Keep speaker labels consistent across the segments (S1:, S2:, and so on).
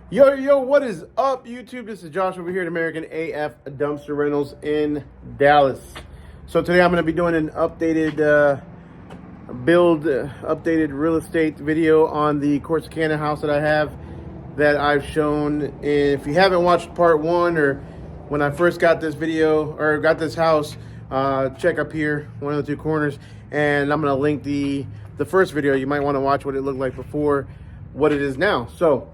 S1: Yo, what is up, YouTube? This is Josh over here at American AF Dumpster Rentals in Dallas. So today I'm going to be doing an updated updated real estate video on the Corsicana house that I have that I've shown. If you haven't watched part one or when I first got this video or got this house, check up here, one of the two corners, and I'm going to link the first video. You might want to watch what it looked like before, what it is now. So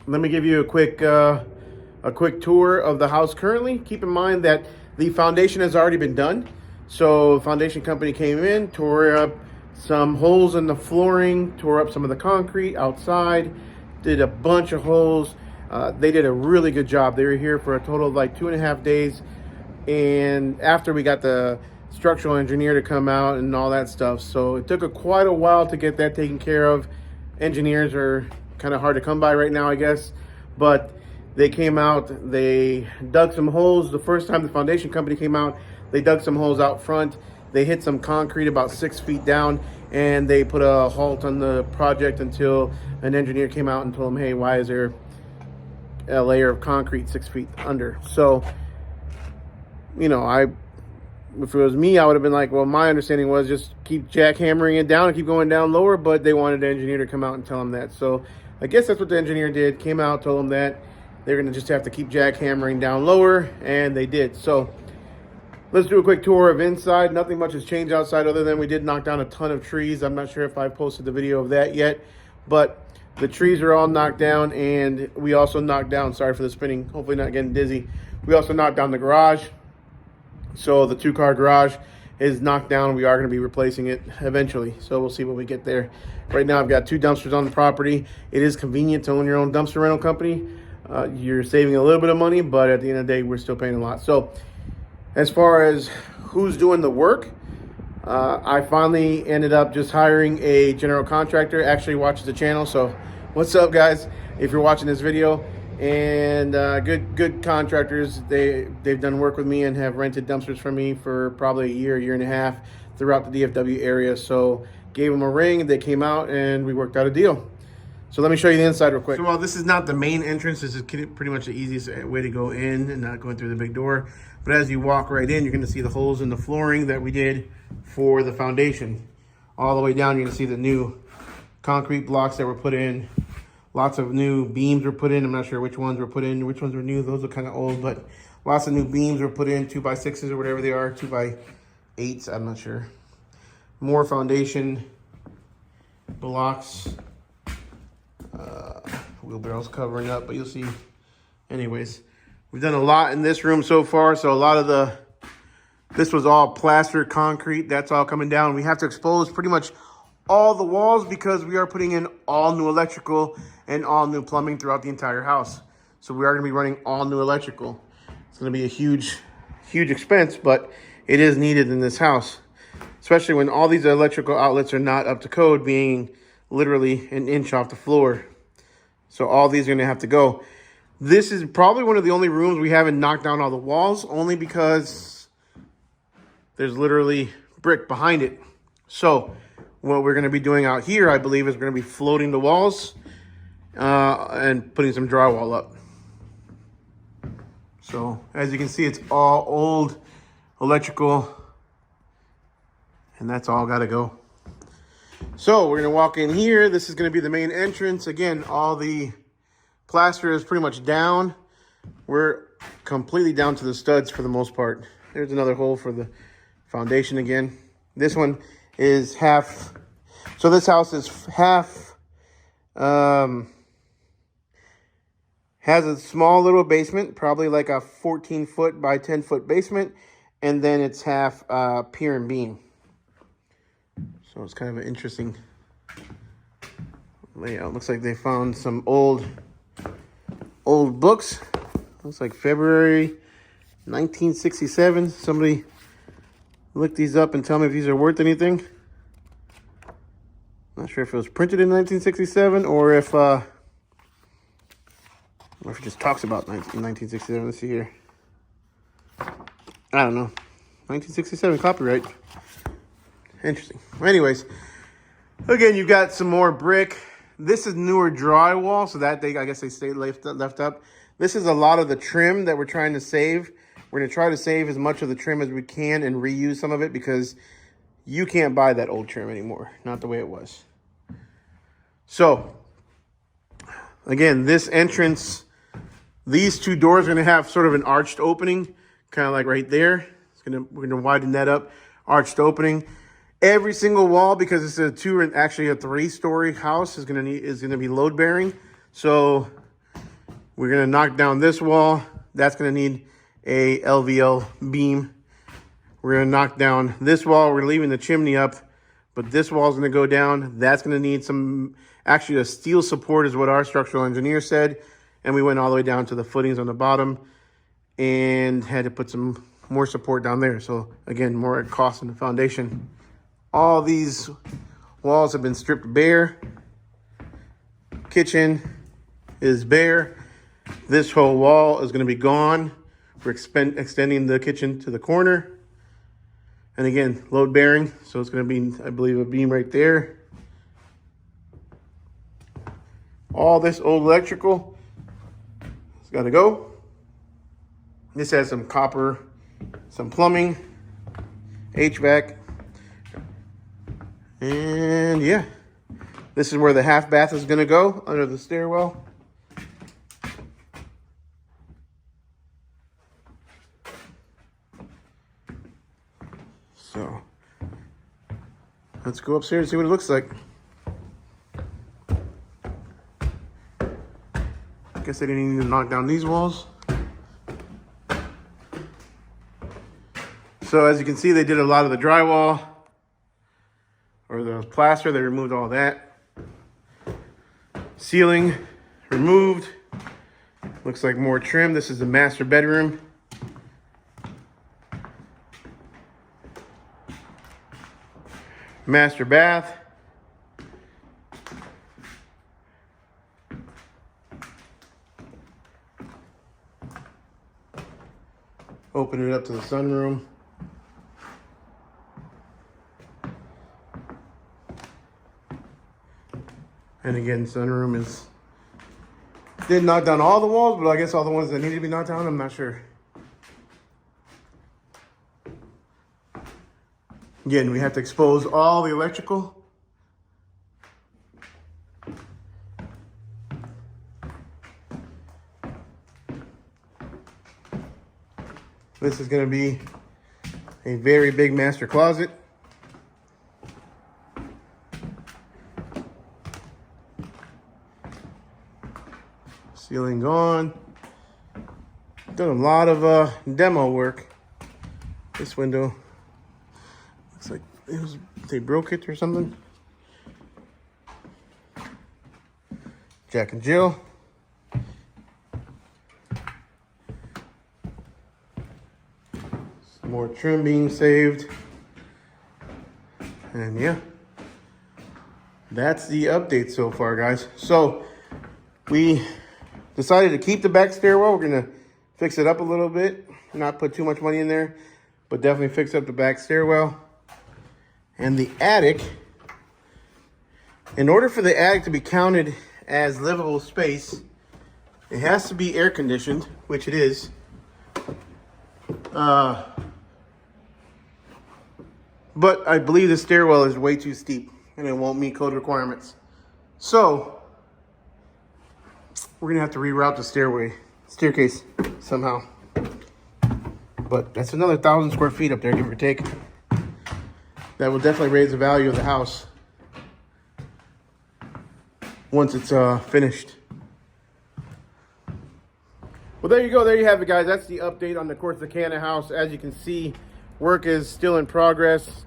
S1: let me give you a quick tour of the house currently. Keep in mind that the foundation has already been done. So the foundation company came in, tore up some holes in the flooring, tore up some of the concrete outside, did a bunch of holes. They did a really good job. They were here for a total of like 2.5 days. And after we got the structural engineer to come out and all that stuff. So it took quite a while to get that taken care of. Engineers are kind of hard to come by right now, I guess, but they came out, they dug some holes. The first time the foundation company came out, they dug some holes out front. They hit some concrete about 6 feet down, and they put a halt on the project until an engineer came out and told them, hey, why is there a layer of concrete 6 feet under? So, you know, if it was me, I would have been like, well, my understanding was just keep jackhammering it down and keep going down lower, but they wanted the engineer to come out and tell them that. So I guess that's what the engineer did, came out, told them that they're going to just have to keep jackhammering down lower, and they did. So let's do a quick tour of inside. Nothing much has changed outside other than we did knock down a ton of trees. I'm not sure if I've posted the video of that yet, but the trees are all knocked down, and we also knocked down, sorry for the spinning, hopefully not getting dizzy. We also knocked down the garage. So the 2-car garage is knocked down. We are going to be replacing it eventually. So we'll see when we get there. Right now I've got 2 dumpsters on the property. It is convenient to own your own dumpster rental company. You're saving a little bit of money, but at the end of the day, we're still paying a lot. So as far as who's doing the work, I finally ended up just hiring a general contractor. Actually watches the channel. So what's up, guys? If you're watching this video, and good contractors, they've done work with me and have rented dumpsters from me for probably a year and a half throughout the DFW area. So gave them a ring, they came out, and we worked out a deal. So let me show you the inside real quick. So while this is not the main entrance, this is pretty much the easiest way to go in and not going through the big door. But as you walk right in, you're going to see the holes in the flooring that we did for the foundation. All the way down, you're going to see the new concrete blocks that were put in. Lots of new beams were put in. I'm not sure which ones were put in, which ones were new. Those are kind of old, but lots of new beams were put in, 2x6s or whatever they are, 2x8s, I'm not sure. More foundation blocks, wheelbarrows covering up, but you'll see. Anyways, we've done a lot in this room so far. So a lot of this was all plaster concrete. That's all coming down. We have to expose pretty much all the walls because we are putting in all new electrical and all new plumbing throughout the entire house. So we are going to be running all new electrical. It's going to be a huge expense, but it is needed in this house, especially when all these electrical outlets are not up to code, being literally an inch off the floor. So all these are going to have to go. This is probably one of the only rooms we haven't knocked down all the walls, only because there's literally brick behind it. So what we're going to be doing out here, I believe, is we're going to be floating the walls and putting some drywall up. So as you can see, it's all old electrical, and that's all got to go. So we're going to walk in here. This is going to be the main entrance. Again, all the plaster is pretty much down. We're completely down to the studs for the most part. There's another hole for the foundation again. This one is half. So this house is half, has a small little basement, probably like a 14-foot by 10-foot basement. And then it's half pier and beam. So it's kind of an interesting layout. Looks like they found some old books. Looks like February 1967. Somebody look these up and tell me if these are worth anything. Not sure if it was printed in 1967 or if it just talks about 1967. Let's see here. I don't know. 1967 copyright. Interesting. Anyways, again, you've got some more brick. This is newer drywall, so that I guess they stayed left up. This is a lot of the trim that we're trying to save. We're gonna try to save as much of the trim as we can and reuse some of it, because you can't buy that old trim anymore, not the way it was. So again, this entrance, these two doors are gonna have sort of an arched opening, kind of like right there. We're gonna widen that up, arched opening. Every single wall, because it's a actually a 3-story house, is gonna be load bearing. So we're gonna knock down this wall. That's gonna need a LVL beam. We're gonna knock down this wall. We're leaving the chimney up, but this wall is gonna go down. That's gonna need actually a steel support is what our structural engineer said. And we went all the way down to the footings on the bottom and had to put some more support down there. So again, more cost in the foundation. All these walls have been stripped bare. Kitchen is bare. This whole wall is going to be gone. We're extending the kitchen to the corner. And again, load bearing. So it's going to be, I believe, a beam right there. All this old electrical has got to go. This has some copper, some plumbing, HVAC. And yeah, this is where the half bath is going to go, under the stairwell. So let's go upstairs and see what it looks like. I guess they didn't need to knock down these walls. So as you can see, they did a lot of the drywall or the plaster. They removed all that. Ceiling removed. Looks like more trim. This is the master bedroom. Master bath. Open it up to the sunroom. And again, sunroom did knock down all the walls, but I guess all the ones that need to be knocked down, I'm not sure. Again, we have to expose all the electrical. This is going to be a very big master closet. Ceiling gone. Done a lot of demo work. This window looks like they broke it or something. Jack and Jill. Some more trim being saved. And yeah, that's the update so far, guys. So we decided to keep the back stairwell. We're gonna fix it up a little bit, not put too much money in there, but definitely fix up the back stairwell. And the attic, in order for the attic to be counted as livable space, it has to be air conditioned, which it is. But I believe the stairwell is way too steep and it won't meet code requirements. So we're gonna have to reroute the staircase somehow. But that's another 1,000 square feet up there, give or take. That will definitely raise the value of the house once it's finished. Well, there you go. There you have it, guys. That's the update on the Corsicana house. As you can see, work is still in progress.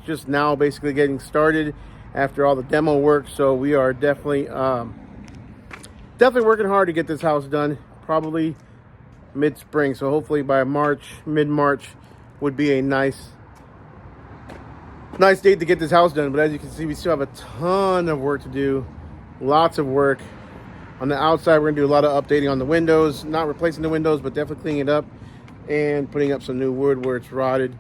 S1: Just now basically getting started after all the demo work. So we are definitely working hard to get this house done, probably mid-spring. So hopefully by mid-March would be a nice date to get this house done. But as you can see, we still have a ton of work to do, lots of work. On the outside, we're gonna do a lot of updating on the windows, not replacing the windows, but definitely cleaning it up and putting up some new wood where it's rotted.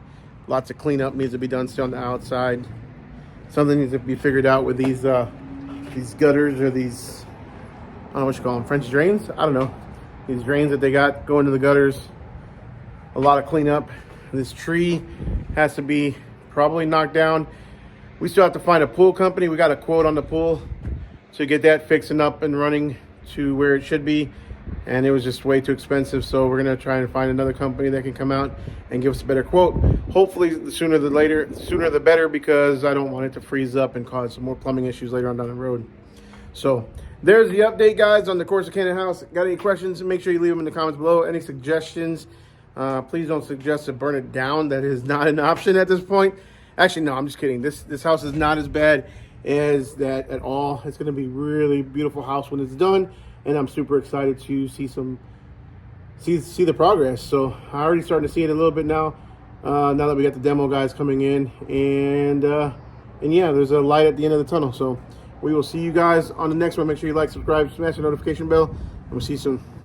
S1: Lots of cleanup needs to be done still on the outside. Something needs to be figured out with these these gutters or these, I don't know what you call them, French drains? I don't know. These drains that they got going to the gutters. A lot of cleanup. This tree has to be probably knocked down. We still have to find a pool company. We got a quote on the pool to get that fixing up and running to where it should be, and it was just way too expensive. So we're gonna try and find another company that can come out and give us a better quote. Hopefully the sooner the better, because I don't want it to freeze up and cause some more plumbing issues later on down the road. So there's the update, guys, on the Corsicana house. Got any questions? Make sure you leave them in the comments below. Any suggestions? Please don't suggest to burn it down. That is not an option at this point. Actually, no, I'm just kidding. This house is not as bad as that at all. It's going to be really beautiful house when it's done, and I'm super excited to see the progress. So I already starting to see it a little bit now. Now that we got the demo guys coming in, and yeah, there's a light at the end of the tunnel. So we will see you guys on the next one. Make sure you like, subscribe, smash the notification bell, and we'll see you soon.